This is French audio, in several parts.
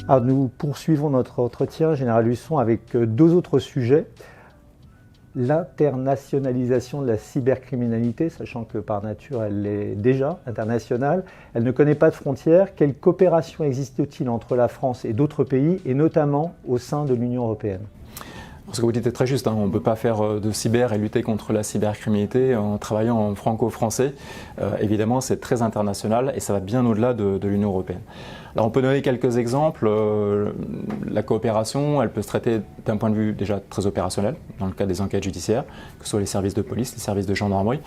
Alors, nous poursuivons notre entretien, Général Husson, avec deux autres sujets. L'internationalisation de la cybercriminalité, sachant que par nature elle est déjà internationale, elle ne connaît pas de frontières. Quelle coopération existe-t-il entre la France et d'autres pays, et notamment au sein de l'Union européenne ? Ce que vous dites est très juste, on ne peut pas faire de cyber et lutter contre la cybercriminalité en travaillant en franco-français. Évidemment, c'est très international et ça va bien au-delà de l'Union européenne. Alors on peut donner quelques exemples. La coopération, elle peut se traiter d'un point de vue déjà très opérationnel, dans le cas des enquêtes judiciaires, que ce soit les services de police, les services de gendarmerie,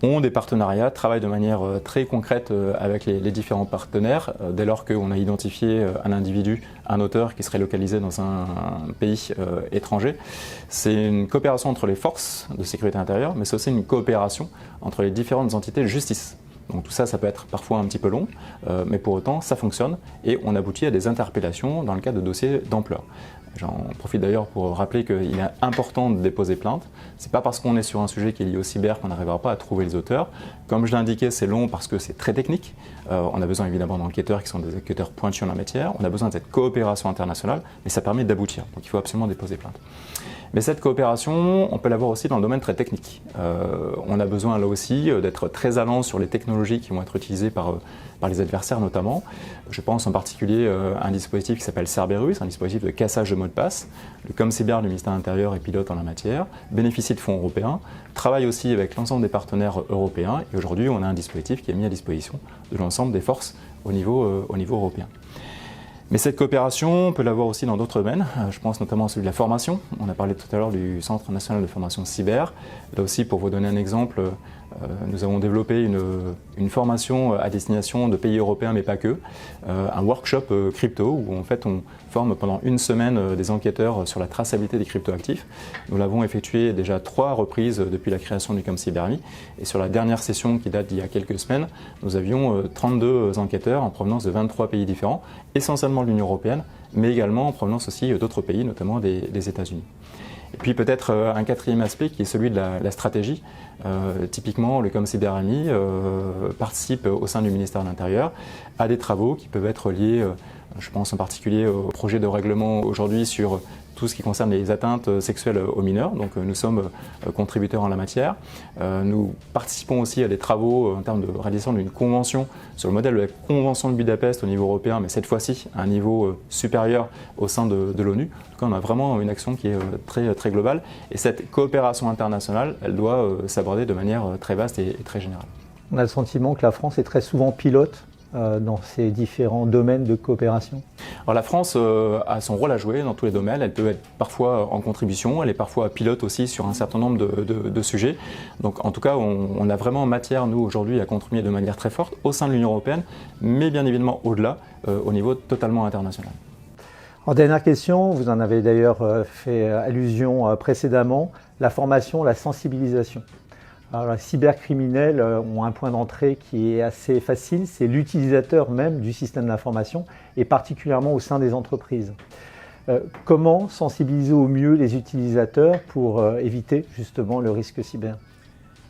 ont des partenariats, travaillent de manière très concrète avec les différents partenaires. Dès lors qu'on a identifié un individu, un auteur qui serait localisé dans un pays étranger, c'est une coopération entre les forces de sécurité intérieure, mais c'est aussi une coopération entre les différentes entités de justice. Donc tout ça, ça peut être parfois un petit peu long, mais pour autant, ça fonctionne et on aboutit à des interpellations dans le cadre de dossiers d'ampleur. J'en profite d'ailleurs pour rappeler qu'il est important de déposer plainte. Ce n'est pas parce qu'on est sur un sujet qui est lié au cyber qu'on n'arrivera pas à trouver les auteurs. Comme je l'ai indiqué, c'est long parce que c'est très technique. On a besoin évidemment d'enquêteurs qui sont des enquêteurs pointus en la matière. On a besoin de cette coopération internationale, mais ça permet d'aboutir. Donc il faut absolument déposer plainte. Mais cette coopération, on peut l'avoir aussi dans le domaine très technique. On a besoin là aussi d'être très allant sur les technologies qui vont être utilisées par les adversaires notamment. Je pense en particulier à un dispositif qui s'appelle Cerberus, un dispositif de cassage de mots de passe. Le ComCyber du ministère de l'Intérieur est pilote en la matière, bénéficie de fonds européens, travaille aussi avec l'ensemble des partenaires européens et aujourd'hui on a un dispositif qui est mis à disposition de l'ensemble des forces au niveau européen. Mais cette coopération, on peut l'avoir aussi dans d'autres domaines. Je pense notamment à celui de la formation. On a parlé tout à l'heure du Centre national de formation cyber. Là aussi, pour vous donner un exemple, nous avons développé une formation à destination de pays européens, mais pas que. Un workshop crypto où en fait on forme pendant une semaine des enquêteurs sur la traçabilité des cryptoactifs. Nous l'avons effectué déjà 3 reprises depuis la création du ComCyberMI. Et sur la dernière session qui date d'il y a quelques semaines, nous avions 32 enquêteurs en provenance de 23 pays différents, essentiellement de l'Union européenne, mais également en provenance aussi d'autres pays, notamment des États-Unis. Et puis peut-être un quatrième aspect qui est celui de la stratégie. Typiquement, le ComCyberMI participe au sein du ministère de l'Intérieur à des travaux qui peuvent être liés, je pense en particulier au projet de règlement aujourd'hui sur tout ce qui concerne les atteintes sexuelles aux mineurs. Donc nous sommes contributeurs en la matière. Nous participons aussi à des travaux en termes de réalisation d'une convention sur le modèle de la Convention de Budapest au niveau européen, mais cette fois-ci à un niveau supérieur au sein de l'ONU. Donc on a vraiment une action qui est très, très globale. Et cette coopération internationale, elle doit s'aborder de manière très vaste et très générale. On a le sentiment que la France est très souvent pilote dans ces différents domaines de coopération. Alors la France a son rôle à jouer dans tous les domaines. Elle peut être parfois en contribution, elle est parfois pilote aussi sur un certain nombre de sujets. Donc en tout cas, on a vraiment matière, nous, aujourd'hui, à contribuer de manière très forte au sein de l'Union européenne, mais bien évidemment au-delà, au niveau totalement international. En dernière question, vous en avez d'ailleurs fait allusion précédemment, la formation, la sensibilisation. Alors, les cybercriminels ont un point d'entrée qui est assez facile, c'est l'utilisateur même du système d'information et particulièrement au sein des entreprises. Comment sensibiliser au mieux les utilisateurs pour éviter justement le risque cyber ?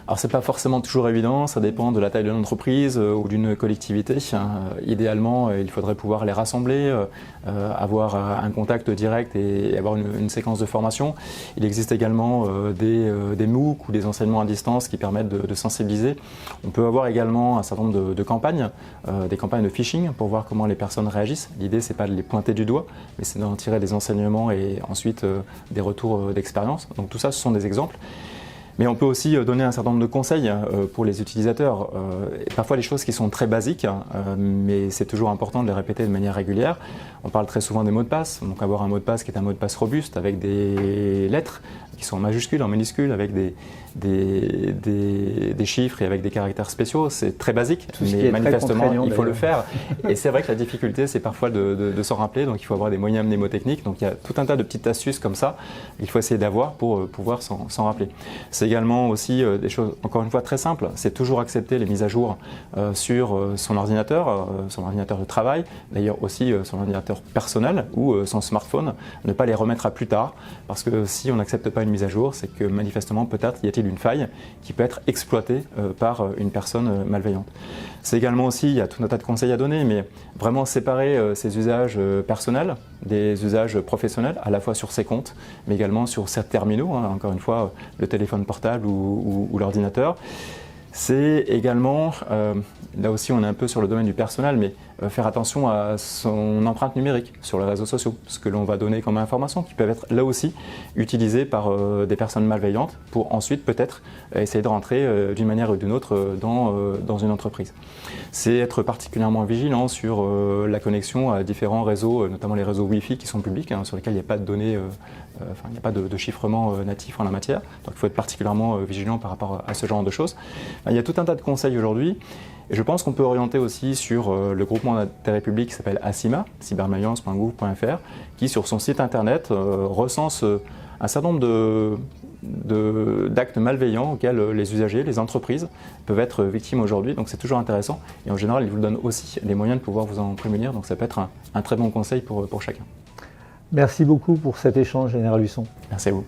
Alors c'est pas forcément toujours évident, ça dépend de la taille de l'entreprise ou d'une collectivité. Idéalement, il faudrait pouvoir les rassembler, avoir un contact direct et avoir une séquence de formation. Il existe également des MOOC ou des enseignements à distance qui permettent de sensibiliser. On peut avoir également un certain nombre de campagnes, des campagnes de phishing pour voir comment les personnes réagissent. L'idée c'est pas de les pointer du doigt, mais c'est d'en tirer des enseignements et ensuite des retours d'expérience. Donc tout ça, ce sont des exemples. Mais on peut aussi donner un certain nombre de conseils pour les utilisateurs. Et parfois des choses qui sont très basiques, mais c'est toujours important de les répéter de manière régulière. On parle très souvent des mots de passe, donc avoir un mot de passe qui est un mot de passe robuste avec des lettres qui sont en majuscules, en minuscules, avec des chiffres et avec des caractères spéciaux. C'est très basique, mais manifestement il faut le faire. Et c'est vrai que la difficulté c'est parfois de s'en rappeler, donc il faut avoir des moyens mnémotechniques. Donc il y a tout un tas de petites astuces comme ça qu'il faut essayer d'avoir pour pouvoir s'en rappeler. C'est également aussi des choses, encore une fois, très simples. C'est toujours accepter les mises à jour sur son ordinateur de travail, d'ailleurs aussi son ordinateur personnel ou son smartphone, ne pas les remettre à plus tard, parce que si on n'accepte pas une nouvelle mise à jour, c'est que manifestement peut-être y a-t-il une faille qui peut être exploitée par une personne malveillante. C'est également aussi, il y a tout un tas de conseils à donner, mais vraiment séparer ces usages personnels des usages professionnels, à la fois sur ses comptes, mais également sur ses terminaux, hein, encore une fois, le téléphone portable ou l'ordinateur. C'est également, là aussi on est un peu sur le domaine du personnel, mais faire attention à son empreinte numérique sur les réseaux sociaux, ce que l'on va donner comme information, qui peuvent être là aussi utilisées par des personnes malveillantes pour ensuite peut-être essayer de rentrer d'une manière ou d'une autre dans une entreprise. C'est être particulièrement vigilant sur la connexion à différents réseaux, notamment les réseaux Wi-Fi qui sont publics, hein, sur lesquels il n'y a pas de données, il n'y a pas de chiffrement natif en la matière. Donc il faut être particulièrement vigilant par rapport à ce genre de choses. Il y a tout un tas de conseils aujourd'hui. Et je pense qu'on peut orienter aussi sur le groupement d'intérêt public qui s'appelle ACIMA, cybermalveillance.gouv.fr, qui sur son site internet recense un certain nombre d'actes malveillants auxquels les usagers, les entreprises peuvent être victimes aujourd'hui. Donc c'est toujours intéressant. Et en général, il vous donne aussi les moyens de pouvoir vous en prémunir. Donc ça peut être un très bon conseil pour chacun. Merci beaucoup pour cet échange, Général Husson. Merci à vous.